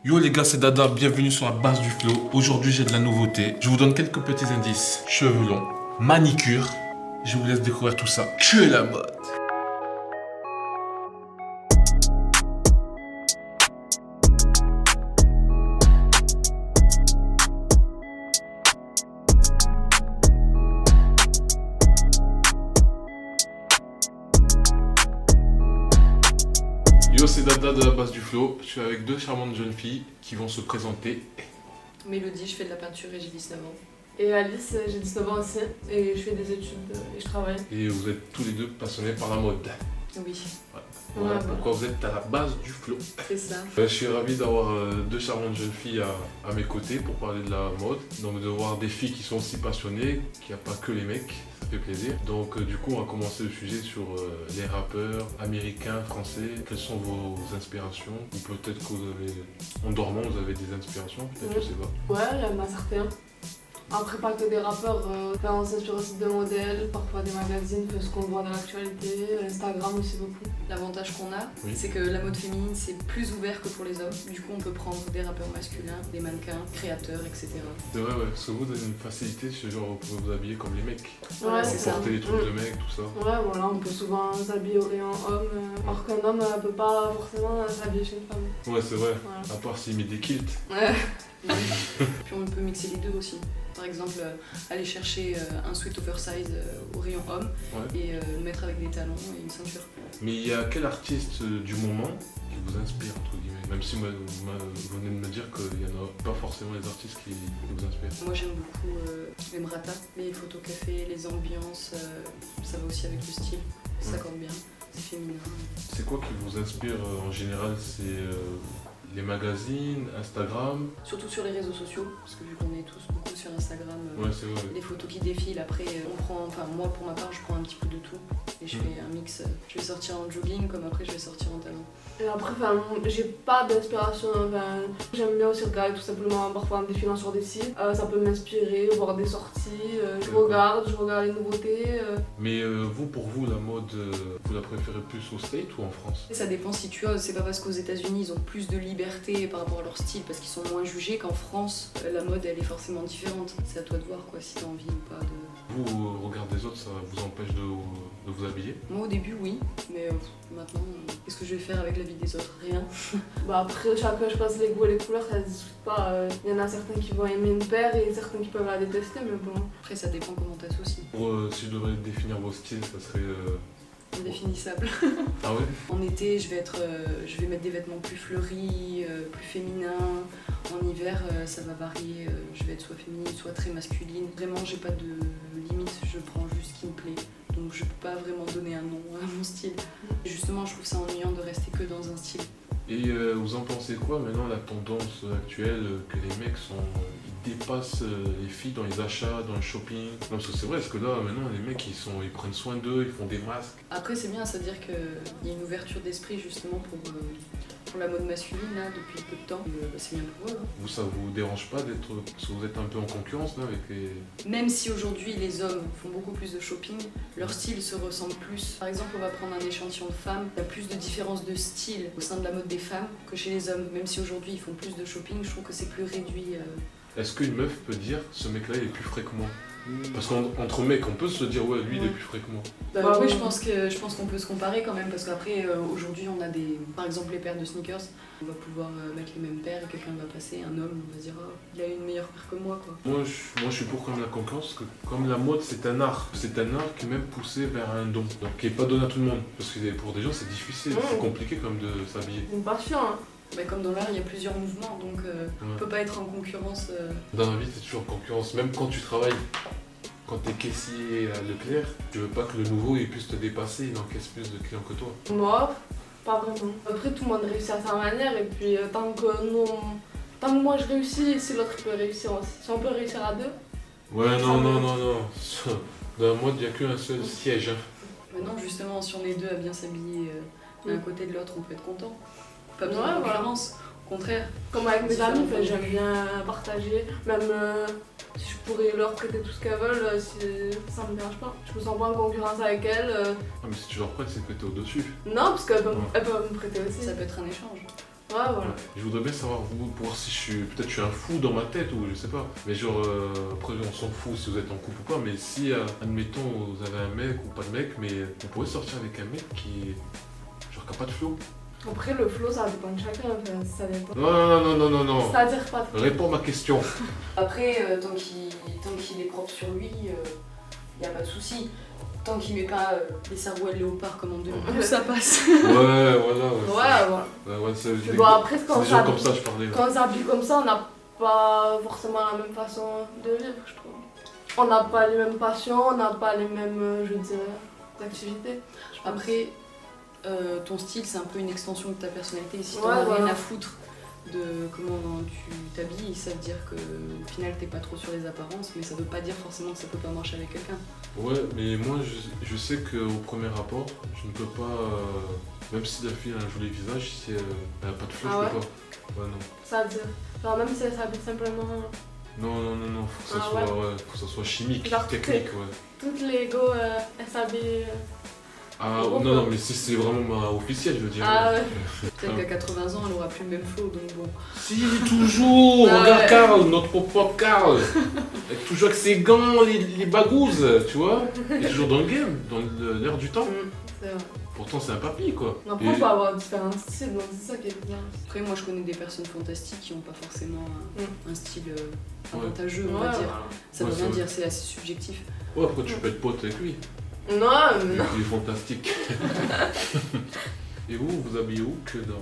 Yo les gars, c'est Dada, bienvenue sur la base du flow. Aujourd'hui j'ai de la nouveauté. Je vous donne quelques petits indices. Cheveux longs, manicure. Je vous laisse découvrir tout ça. Que la mode. Yo, c'est Dada de la base du flow. Je suis avec deux charmantes jeunes filles qui vont se présenter. Mélodie, je fais de la peinture et j'ai 19 ans. Et Alice, j'ai 19 ans aussi, et je fais des études et je travaille. Et vous êtes tous les deux passionnés par la mode. Oui, Voilà Ouais. pourquoi vous êtes à la base du flow. c'est ça. Je suis ravi d'avoir deux charmantes jeunes filles à mes côtés pour parler de la mode. Donc de voir des filles qui sont aussi passionnées, qu'il n'y a pas que les mecs, ça fait plaisir. Donc du coup on va commencer le sujet sur les rappeurs américains, français. Quelles sont vos inspirations? Ou peut-être que vous avez, en dormant, vous avez des inspirations, peut-être, je sais pas. Ouais, il y en a certains. Après, pas que des rappeurs, on s'inspire aussi de modèles, parfois des magazines, ce qu'on voit dans l'actualité, Instagram aussi beaucoup. L'avantage qu'on a, Oui. c'est que la mode féminine, c'est plus ouvert que pour les hommes. Du coup, on peut prendre des rappeurs masculins, des mannequins, créateurs, etc. C'est vrai, ouais, parce que vous avez une facilité, c'est genre vous pouvez vous habiller comme les mecs. Ouais, c'est c'est Vous ça. portez les trucs de mecs, tout ça. Ouais, voilà, on peut souvent s'habiller au rayon homme, alors qu'un homme ne peut pas forcément s'habiller chez une femme. Ouais, c'est vrai. Voilà. À part s'il met des kilts. Ouais. Puis on peut mixer les deux aussi. Par exemple, aller chercher un sweat oversize au rayon homme Ouais. et le mettre avec des talons et une ceinture. Mais il y a quel artiste du moment qui vous inspire, entre guillemets? Même si vous venez de me dire qu'il n'y en a pas forcément les artistes qui vous inspirent. Moi j'aime beaucoup les mrata, les photos café, les ambiances, ça va aussi avec le style, ça s'accorde bien, c'est féminin. C'est quoi qui vous inspire en général? C'est les magazines, Instagram? Surtout sur les réseaux sociaux, parce que vu qu'on est tous beaucoup sur Instagram, Ouais, c'est vrai. les photos qui défilent, après moi pour ma part je prends un petit peu de tout et je fais un mix. Je vais sortir en jogging comme après je vais sortir en talons. Et après, j'ai pas d'inspiration, j'aime bien aussi regarder tout simplement parfois en défilant sur des sites. Ça peut m'inspirer, voir des sorties, je regarde les nouveautés. Mais vous, pour vous, la mode, vous la préférez plus au States ou en France? Et ça dépend si tu oses, c'est pas parce qu'aux États-Unis ils ont plus de liberté par rapport à leur style parce qu'ils sont moins jugés qu'en France la mode elle est forcément différente. C'est à toi de voir quoi si t'as envie ou pas de. Vous, au regard des autres, ça vous empêche de vous habiller? Moi au début oui, mais maintenant qu'est-ce que je vais faire avec la vie des autres? Rien. Bah après, chacun, je pense, les goûts et les couleurs, ça se discute pas. Il y en a certains qui vont aimer une paire et certains qui peuvent la détester, mais bon. Après ça dépend comment t'associes. Pour, si je devrais définir vos styles, ça serait... Indéfinissable. Ah ouais? En été je vais mettre des vêtements plus fleuris, plus féminins. En hiver ça va varier, je vais être soit féminine, soit très masculine. Vraiment j'ai pas de limite, je prends juste ce qui me plaît. Donc je peux pas vraiment donner un nom à mon style. Et justement je trouve ça ennuyant de rester que dans un style. Et vous en pensez quoi maintenant, la tendance actuelle, que les mecs ils dépassent les filles dans les achats, dans le shopping? Non, parce que c'est vrai, parce que là maintenant les mecs ils prennent soin d'eux, ils font des masques. Après c'est bien, c'est-à-dire qu'il y a une ouverture d'esprit justement pour la mode masculine là, depuis peu de temps. C'est bien pour eux. Hein. Vous, ça vous dérange pas d'être... Parce que vous êtes un peu en concurrence là avec les... Même si aujourd'hui les hommes font beaucoup plus de shopping, leur style se ressemble plus. Par exemple, on va prendre un échantillon de femmes, il y a plus de différences de style au sein de la mode des femmes que chez les hommes. Même si aujourd'hui ils font plus de shopping, je trouve que c'est plus réduit. Est-ce qu'une meuf peut dire, ce mec-là il est plus frais que moi? Parce qu'entre mecs, on peut se dire, ouais, lui il est Ouais. plus frais que moi. Bah oui, je pense qu'on peut se comparer quand même parce qu'après aujourd'hui on a par exemple les paires de sneakers, on va pouvoir mettre les mêmes paires et quelqu'un va passer, un homme, on va se dire oh, il a une meilleure paire que moi quoi. Moi je suis pour quand même la concurrence, parce que comme la mode c'est un art qui est même poussé vers un don, donc qui est pas donné à tout le monde. Parce que pour des gens c'est difficile, c'est compliqué quand même de s'habiller. C'est une passion, hein. Bah, comme dans l'art il y a plusieurs mouvements donc on peut pas être en concurrence. Dans la vie t'es toujours en concurrence, même quand tu travailles. Quand t'es caissier à Leclerc, tu veux pas que le nouveau il puisse te dépasser, il encaisse plus de clients que toi. Moi, pas vraiment. Après, tout le monde réussit à sa manière, et puis tant que moi je réussis, si l'autre peut réussir aussi. Si on peut réussir à deux. Ouais, Ça non. va. Dans la mode, il n'y a qu'un seul siège. Hein. Maintenant justement si on est deux à bien s'habiller l'un côté de l'autre on peut être content. Pas besoin Ouais, de voilà. concurrence, au contraire. Comme avec mes Différents amis, points de j'aime vue. bien partager. Même si je pourrais leur prêter tout ce qu'elles veulent, ça me dérange pas. Je me sens pas en concurrence avec elles. Ah, mais si tu leur prêtes, c'est que t'es au-dessus. Non, parce qu'elles peuvent me prêter aussi. Ça peut être un échange. Ouais, voilà. Je voudrais bien savoir, vous, pour voir si peut-être je suis un fou dans ma tête ou je sais pas. Mais genre, après on s'en fout si vous êtes en couple ou pas, mais si, admettons, vous avez un mec ou pas de mec, mais vous pouvez sortir avec un mec qui a pas de flow. Après, le flow, ça dépend de chacun, enfin, ça dépend. Non. C'est-à-dire pas de... Réponds à ma question. Après, tant qu'il est propre sur lui, il n'y a pas de souci. Tant qu'il met pas les sarouels léopard comme en 2012, ça passe. Ouais, c'est Bon, après, quand des gens comme ça, je parlais. Quand on s'habille comme ça, on n'a pas forcément la même façon de vivre, je trouve. On n'a pas les mêmes passions, on n'a pas les mêmes, je dirais, activités. Après, ton style, c'est un peu une extension de ta personnalité. Si t'en Ouais, as rien voilà. à foutre de comment tu t'habilles, ça veut dire que au final t'es pas trop sur les apparences, mais ça veut pas dire forcément que ça peut pas marcher avec quelqu'un. Ouais, mais moi je sais qu'au premier rapport, je ne peux pas, même si la fille a un joli visage, si elle n'a pas de flow, Ah je peux pas. Ouais, non. Ça veut dire, genre même si elle s'habille simplement, Non, faut que ça Ah soit, faut que ça soit chimique, Genre, technique, ouais. toutes les go, elles s'habillent. Ah Gros, non, quoi. mais si c'est vraiment officiel, je veux dire. Ah ouais. Peut-être qu'à 80 ans, elle aura plus le même flow, donc bon. Si, toujours. Ah Regarde ouais. Karl, notre propre Karl. Avec toujours avec ses gants, les bagouzes, tu vois. Il est toujours dans le game, dans l'air du temps. C'est vrai. Pourtant, c'est un papy, quoi. Après, Et- on peut avoir différents styles, donc c'est ça qui est bien. Après, moi je connais des personnes fantastiques qui n'ont pas forcément un style avantageux, on Ouais, va dire. voilà. Ça Ouais, veut c'est rien vrai. dire, c'est assez subjectif. Ouais, après, tu peux être pote avec lui. Non, non. Il est fantastique. Et vous habillez où? Que dans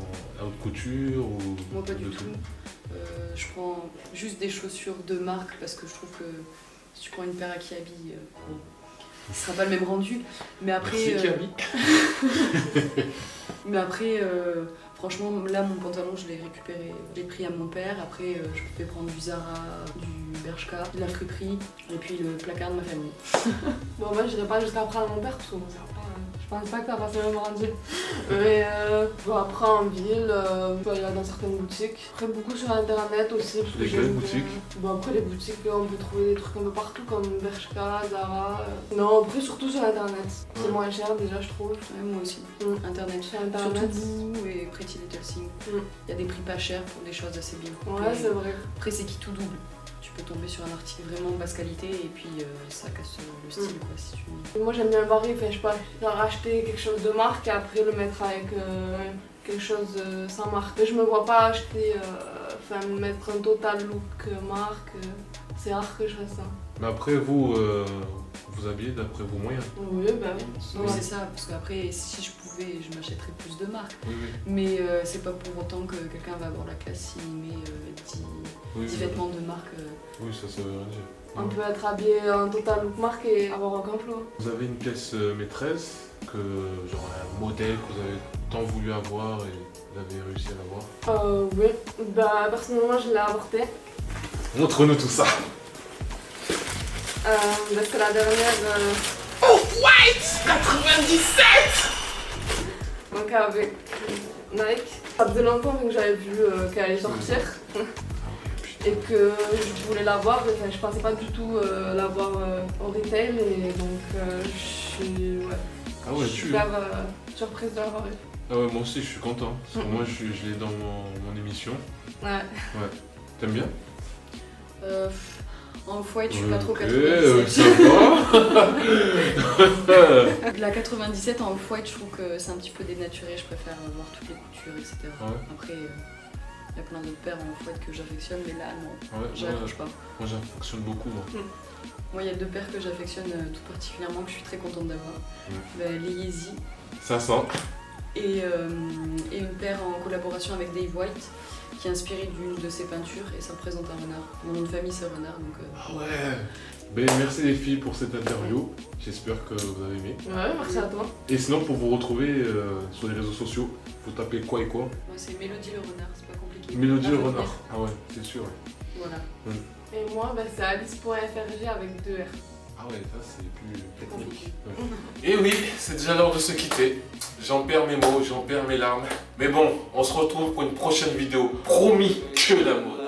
haute couture ou Moi pas du de tout. Je prends juste des chaussures de marque parce que je trouve que si tu prends une paire à Kiabi, bon, ce sera pas le même rendu. Mais après, Merci Kiabi. mais après franchement, là mon pantalon je l'ai récupéré, je l'ai pris à mon père. Après, je pouvais prendre du Zara, du Bershka, de la friperie et puis le placard de ma famille. Bon, moi, j'irai pas jusqu'à prendre mon père parce que bon, ça va pas, je pense pas que ça va passer le même rendu. Mais bon, après, en ville, je peux aller dans certaines boutiques. Après, beaucoup sur internet aussi. Parce que Les j'aime quelles bien. boutiques? Bon, après, les boutiques, on peut trouver des trucs un peu partout comme Bershka, Zara. Non, après, surtout sur internet. C'est Ouais. moins cher déjà, je trouve. Ouais, moi aussi. Internet. Sur Surtout internet. vous et Pretty Little Thing. Il y a des prix pas chers pour des choses assez bien coupées. Ouais, c'est vrai. Après, c'est qui tout double. Tu peux tomber sur un article vraiment basse qualité et puis ça casse le style quoi si tu... Moi, j'aime bien le varier. Enfin, je sais pas, genre acheter quelque chose de marque et après le mettre avec quelque chose sans marque. Mais je me vois pas acheter, enfin, mettre un total look marque. C'est rare que je fasse ça. Mais après, vous habillez d'après vos moyens. Oui, bah oui. Oui, Ouais. c'est ça, parce qu'après, si je pouvais, je m'achèterais plus de marques. Oui. Mais c'est pas pour autant que quelqu'un va avoir la classe s'il met 10 vêtements de marque. Oui, ça veut rien dire. On peut être habillé en total look marque et avoir aucun flow. Vous avez une pièce maîtresse, genre un modèle que vous avez tant voulu avoir et vous avez réussi à l'avoir. Oui. Bah, personnellement, je l'ai avorté. Montre-nous tout ça. C'est la dernière. Off-White 97. Donc avec Nike. Ça faisait longtemps que j'avais vu qu'elle allait sortir et que je voulais l'avoir. Enfin, je pensais pas du tout l'avoir en retail et donc je suis Ah ouais, super surprise de l'avoir eu. Ah ouais, moi aussi je suis content. Parce que moi je l'ai dans mon émission. Ouais. T'aimes bien? En Off-White, je suis pas trop Ok, 97. ça va. La 97 en Off-White, je trouve que c'est un petit peu dénaturé. Je préfère voir toutes les coutures, etc. Ouais. Après, il y a plein d'autres paires en Off-White que j'affectionne, mais là, non, Ouais, j'accroche pas. moi j'affectionne beaucoup. Moi. Moi, il y a deux paires que j'affectionne tout particulièrement, que je suis très contente d'avoir. Bah, les Yeezy 500. et une paire en collaboration avec Dave White qui est inspirée d'une de ses peintures et ça représente un renard. Mon nom de famille c'est renard donc... Ah ouais. Ben, merci les filles pour cette interview. J'espère que vous avez aimé. Ouais, merci à toi. Et sinon pour vous retrouver sur les réseaux sociaux, vous tapez quoi et quoi? Moi c'est Mélodie le renard, c'est pas compliqué. Mélodie le Ah, renard. Ah ouais, c'est sûr. Ouais. Voilà. Et moi, bah, c'est alice.frg avec 2 R. Ah ouais, ça c'est plus technique. Compliqué. Et oui, c'est déjà l'heure de se quitter. J'en perds mes mots, j'en perds mes larmes. Mais bon, on se retrouve pour une prochaine vidéo. Promis que la mode.